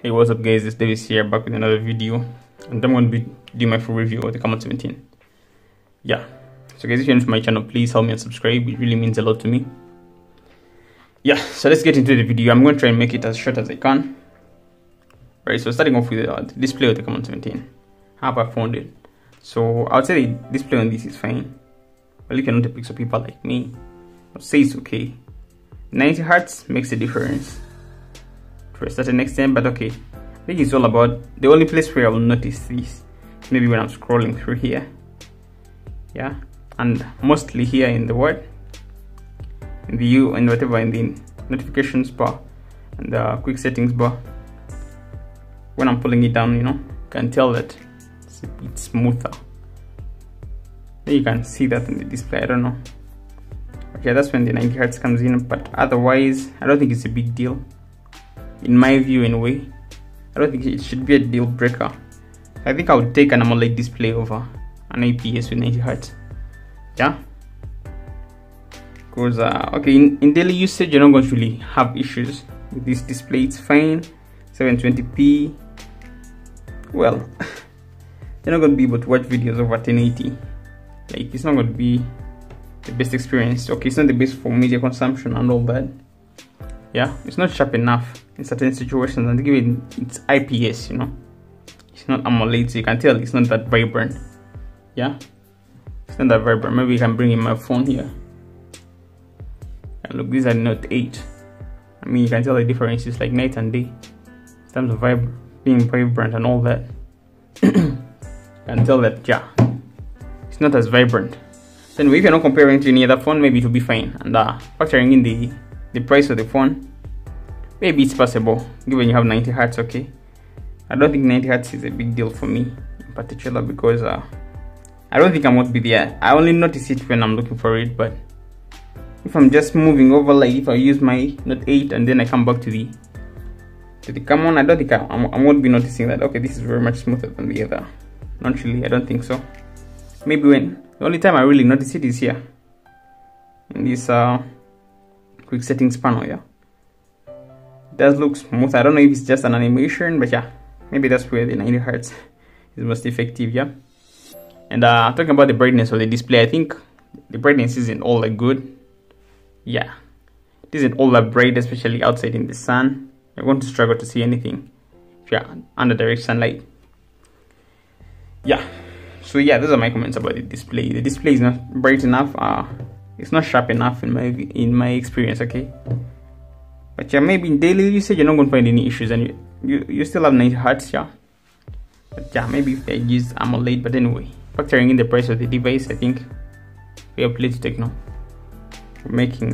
Hey, what's up guys, it's Davis here, back with another video, and I'm going to be doing my full review of the Camon 17. Yeah, so guys, if you're new to my channel, please help me and subscribe. It really means a lot to me. Yeah, so let's get into the video. I'm going to try and make it as short as I can. Right, so starting off with the display of the Camon 17. How have I found it? So I would say the display on this is fine. Well, if you're not a Pixel people like me, I'll say it's okay. 90 Hz makes a difference to a certain extent, but okay. I think it's all about, the only place where I will notice this maybe when I'm scrolling through here, yeah, and mostly here in the word, in the U, and whatever in the notifications bar and the quick settings bar. When I'm pulling it down, you know, you can tell that it's a bit smoother. You can see that in the display. I don't know. Okay, that's when the 90 Hz comes in, but otherwise I don't think it's a big deal. In my view, anyway, I don't think it should be a deal breaker. I think I would take an AMOLED display over an IPS with 90 Hz. Yeah, because okay, in daily usage, you're not going to really have issues with this display. It's fine. 720p. Well, you're not going to be able to watch videos over 1080. Like, it's not going to be the best experience. Okay, it's not the best for media consumption and all that. Yeah, it's not sharp enough in certain situations, and given it's IPS, you know, it's not AMOLED, so you can tell it's not that vibrant. Yeah, it's not that vibrant. Maybe you can bring in my phone here and look, these are Note 8. I mean, you can tell the difference is like night and day in terms of being vibrant and all that. You can tell that, yeah, it's not as vibrant. So anyway, if you're not comparing to any other phone, maybe it will be fine. And factoring in the price of the phone, maybe it's possible given you have 90 Hz. Okay, I don't think 90 Hz is a big deal for me in particular, because I don't think I'm going to be there. I only notice it when I'm looking for it, but if I'm just moving over, like if I use my Note 8 and then I come back to the Camon, I don't think I won't be noticing that, okay, this is very much smoother than the other. Not really, I don't think so. Maybe when the only time I really notice it is here in this quick settings panel. Yeah, it does look smooth. I don't know if it's just an animation, but yeah, maybe that's where the 90 Hz is most effective. Yeah, and talking about the brightness of the display, I think the brightness isn't all that good. Yeah, it isn't all that bright, especially outside in the sun. You're going to struggle to see anything if you're under direct sunlight. Yeah, so yeah, those are my comments about the display. The display is not bright enough. It's not sharp enough in my experience. Okay, but yeah, maybe in daily usage you're not going to find any issues, and you still have 90 Hz. Yeah, but yeah, maybe if they use AMOLED. But anyway, factoring in the price of the device, I think we have played Tecno making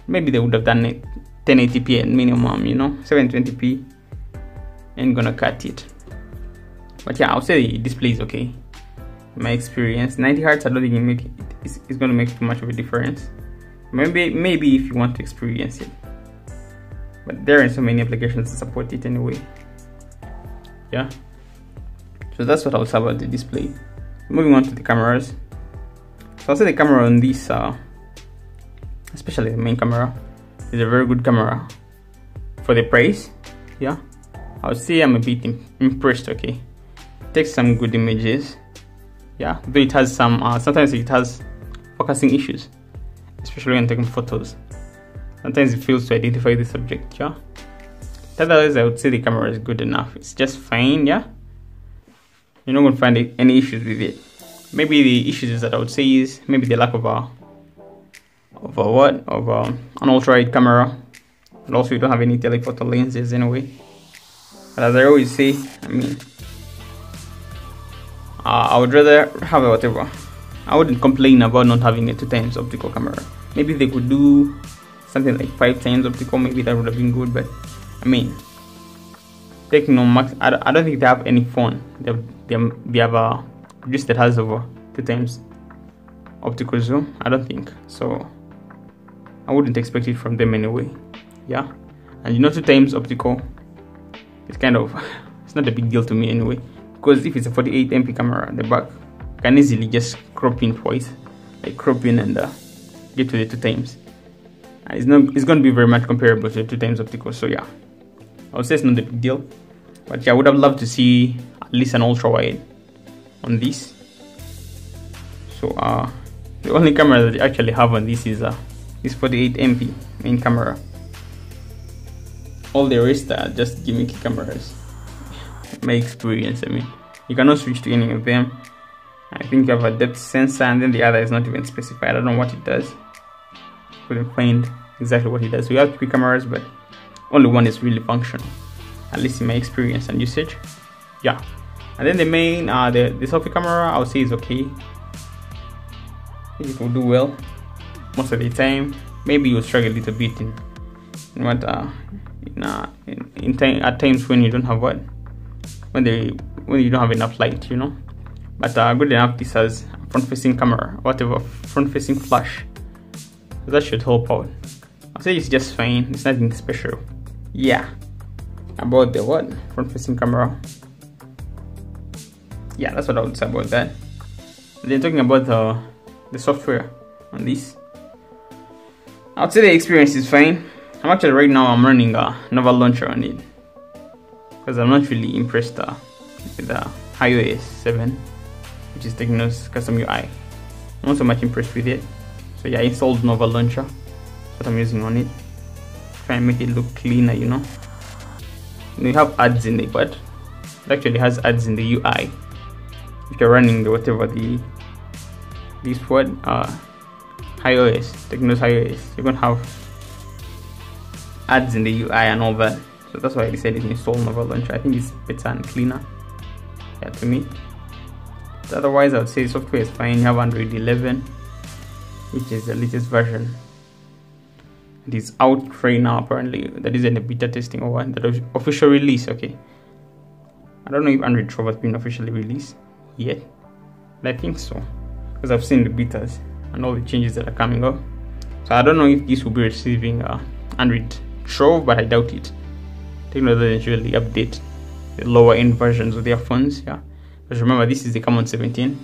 maybe they would have done it 1080p at minimum, you know. 720p ain't gonna cut it. But yeah, I'll say the display is okay in my experience. 90 Hz, I don't think it's gonna make too much of a difference. Maybe if you want to experience it, but there are so many applications to support it anyway. Yeah, so that's what I'll say about the display. Moving on to the cameras. So I'll say the camera on this, especially the main camera, is a very good camera for the price. Yeah, I would say I'm a bit impressed. Okay, it takes some good images. Yeah, though it has some sometimes it has focusing issues, especially when taking photos. Sometimes it fails to identify the subject. Yeah, otherwise I would say the camera is good enough. It's just fine. Yeah, you're not going to find any issues with it. Maybe the issues that I would say is maybe the lack of an ultra-wide camera, and also you don't have any telephoto lenses anyway. But as I always say, I mean, I would rather have whatever. I wouldn't complain about not having a 2x optical camera. Maybe if they could do something like 5x optical, maybe that would have been good. But I mean, Tecno Max, I don't think they have any phone they have just that has over 2x optical zoom. I don't think so. I wouldn't expect it from them anyway. Yeah, and you know, 2x optical, it's kind of it's not a big deal to me anyway, because if it's a 48MP camera at the back, you can easily just crop in twice, like crop in and get to the 2x. It's going to be very much comparable to 2x optical. So yeah, I would say it's not a big deal, but yeah, I would have loved to see at least an ultra wide on this. So the only camera that I actually have on this is 48MP main camera. All the rest are just gimmicky cameras. My experience, I mean, you cannot switch to any of them. I think you have a depth sensor, and then the other is not even specified. I don't know what it does. Couldn't find exactly what it does. So you have 3 cameras, but only one is really functional, at least in my experience and usage. Yeah. And then the main the selfie camera, I would say is okay. I think it will do well most of the time. Maybe you'll struggle a little bit in what at times when you don't have when you don't have enough light, you know. But good enough, this has a front-facing camera, whatever, front-facing flash, so that should help out. I'll say it's just fine. It's nothing special. Yeah, about the front-facing camera. Yeah, that's what I would say about that. And then talking about the software on this, I would say the experience is fine. I'm actually right now I'm running a Nova launcher on it because I'm not really impressed with the iOS 7, which is Tecno's custom UI. I'm not so much impressed with it. So yeah, I installed Nova launcher. That's what I'm using on it. Try and make it look cleaner, you know. You have ads in it, but it actually has ads in the UI. If you're running the iOS, Tecno's iOS, you're gonna have ads in the UI and all that. So that's why I decided to install Nova launcher. I think it's better and cleaner, yeah, to me. But otherwise, I would say software is fine. You have Android 11, which is the latest version. It is out right now, apparently. That isn't a beta testing or what, that official release. Okay, I don't know if Android 12 has been officially released yet, but I think so, because I've seen the betas and all the changes that are coming up. So I don't know if this will be receiving Android 12, but I doubt it. Tecno doesn't usually update the lower end versions of their phones. Yeah, because remember, this is the Camon 17,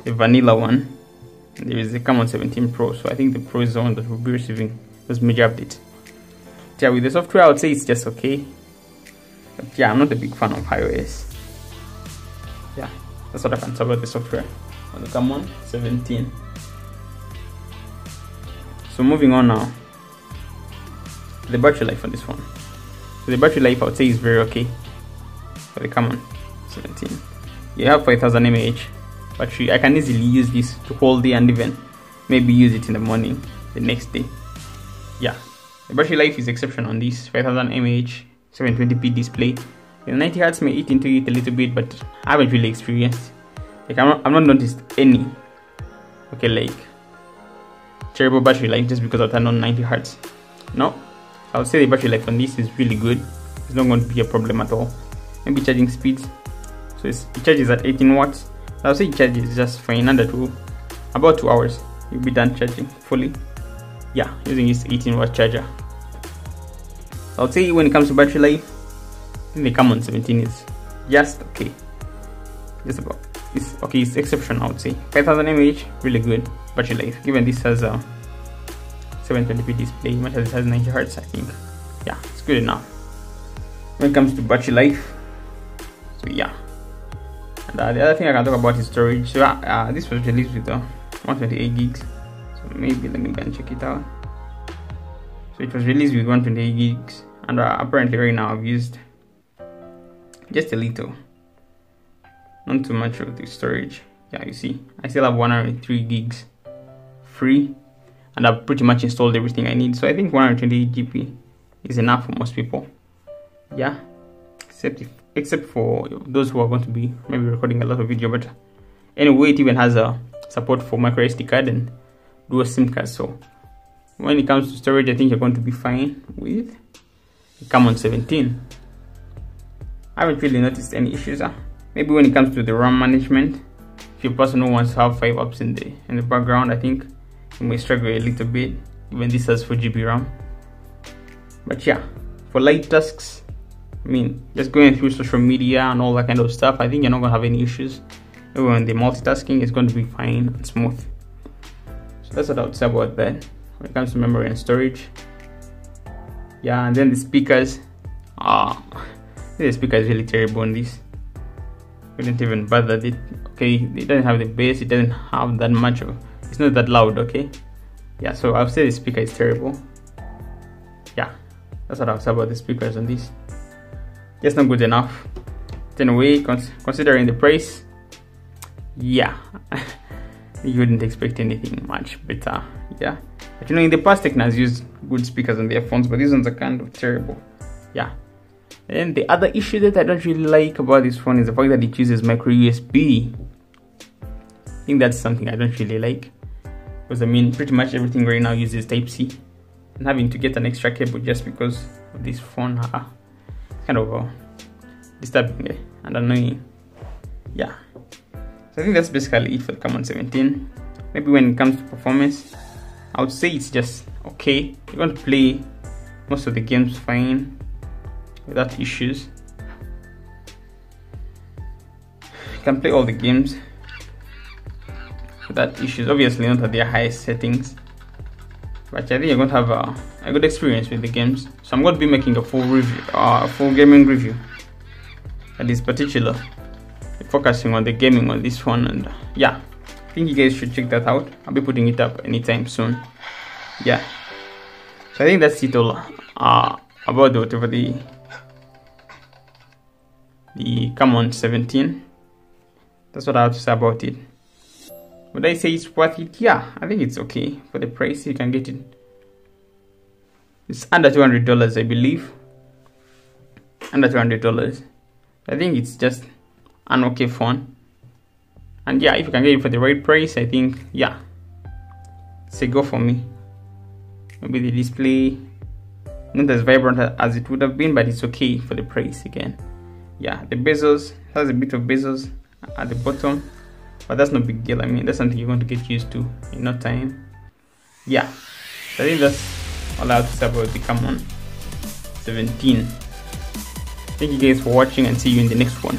the vanilla one. There is the Camon 17 Pro, so I think the Pro is the one that will be receiving those major updates. Yeah, with the software, I would say it's just okay. But yeah, I'm not a big fan of iOS. Yeah, that's what I can say about the software on the Camon 17. So moving on now, the battery life on this one. So the battery life, I would say, is very okay for the Camon 17. You have 5000 mAh battery. I can easily use this to whole day and even maybe use it in the morning the next day. Yeah, the battery life is exceptional on this 5000 mAh 720p display. The 90 Hz may eat into it a little bit, but I haven't really experienced. Like I've not noticed any terrible battery life just because I turned on 90 Hz. No, I would say the battery life on this is really good. It's not going to be a problem at all. Maybe charging speeds. So it charges at 18 watts. I would say it charges just fine. About 2 hours you'll be done charging fully. Yeah, using this 18 watt charger. I would say when it comes to battery life, I think the Camon 17 is just okay. Just about. It's okay. It's exceptional, I would say. 5000 mAh, really good battery life. Given this has a 720p display, much as it has 90 Hz, I think, yeah, it's good enough when it comes to battery life. So yeah, and the other thing I can talk about is storage. So this was released with 128 gigs. So maybe let me go and check it out. So it was released with 128 gigs, and apparently right now I've used just a little, not too much of the storage. Yeah, you see, I still have 103 gigs free, and I've pretty much installed everything I need. So I think 128 GB is enough for most people. Yeah, except for those who are going to be maybe recording a lot of video. But anyway, it even has a support for micro SD card and dual SIM card. So when it comes to storage, I think you're going to be fine with the Camon 17. I haven't really noticed any issues. Maybe when it comes to the RAM management, if you're a person who wants to have 5 apps in the background, I think you may struggle a little bit. Even this has 4 GB RAM. But yeah, for light tasks, I mean, just going through social media and all that kind of stuff, I think you're not going to have any issues. Even the multitasking is going to be fine and smooth. So that's what I would say about that when it comes to memory and storage. Yeah, and then the speakers, The speaker is really terrible on this. We didn't even bother it. Okay, it doesn't have the bass, it doesn't have that much of, it's not that loud. Okay, yeah, so I'll say the speaker is terrible. Yeah, that's what I'll say about the speakers on this. Just not good enough. Anyway, considering the price, yeah, you wouldn't expect anything much better. Yeah, but in the past, Tecno has used good speakers on their phones, but these ones are kind of terrible. Yeah. And the other issue that I don't really like about this phone is the fact that it uses micro USB. I think that's something I don't really like, because I mean pretty much everything right now uses Type-C, and having to get an extra cable just because of this phone kind of disturbing and annoying. Yeah, so I think that's basically it for the Camon 17. Maybe when it comes to performance, I would say it's just okay. You're going to play most of the games fine without issues. You can play all the games without issues, obviously not at their highest settings, but I think you're going to have a good experience with the games. So I'm going to be making a full review, full gaming review at this particular, focusing on the gaming on this one. And yeah, I think you guys should check that out. I'll be putting it up anytime soon. Yeah, so I think that's it all about whatever the Camon 17. That's what I have to say about it. Would I say it's worth it? Yeah, I think it's okay for the price. You can get it. It's under $200, I believe. Under $200. I think it's just an okay phone. And yeah, if you can get it for the right price, I think, yeah, it's a go for me. Maybe the display not as vibrant as it would have been, but it's okay for the price again. Yeah, the bezels has a bit of bezels at the bottom, but that's no big deal. I mean, that's something you're going to get used to in no time. Yeah, so I think that's all I have to say about the Camon 17. Thank you guys for watching, and see you in the next one.